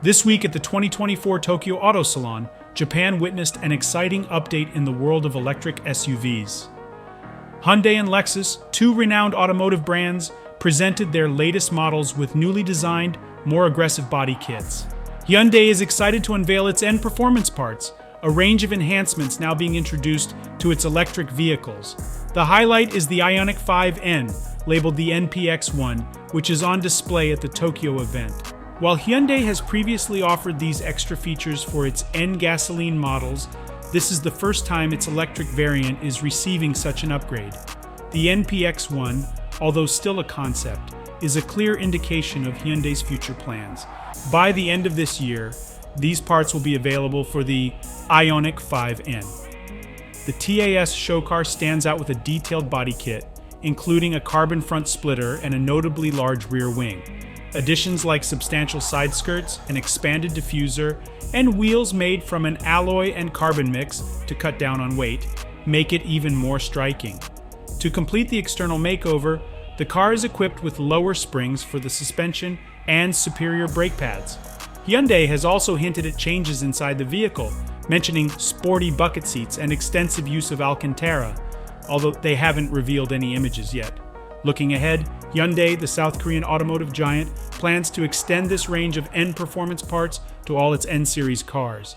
This week at the 2024 Tokyo Auto Salon, Japan witnessed an exciting update in the world of electric SUVs. Hyundai and Lexus, two renowned automotive brands, presented their latest models with newly designed, more aggressive body kits. Hyundai is excited to unveil its N performance parts, a range of enhancements now being introduced to its electric vehicles. The highlight is the Ioniq 5N, labeled the NPX1, which is on display at the Tokyo event. While Hyundai has previously offered these extra features for its N gasoline models, this is the first time its electric variant is receiving such an upgrade. The NPX1, although still a concept, is a clear indication of Hyundai's future plans. By the end of this year, these parts will be available for the Ioniq 5N. The TAS showcar stands out with a detailed body kit, including a carbon front splitter and a notably large rear wing. Additions like substantial side skirts, an expanded diffuser, and wheels made from an alloy and carbon mix to cut down on weight make it even more striking. To complete the external makeover, the car is equipped with lower springs for the suspension and superior brake pads. Hyundai has also hinted at changes inside the vehicle, mentioning sporty bucket seats and extensive use of Alcantara, although they haven't revealed any images yet. Looking ahead, Hyundai, the South Korean automotive giant, plans to extend this range of N performance parts to all its N-series cars.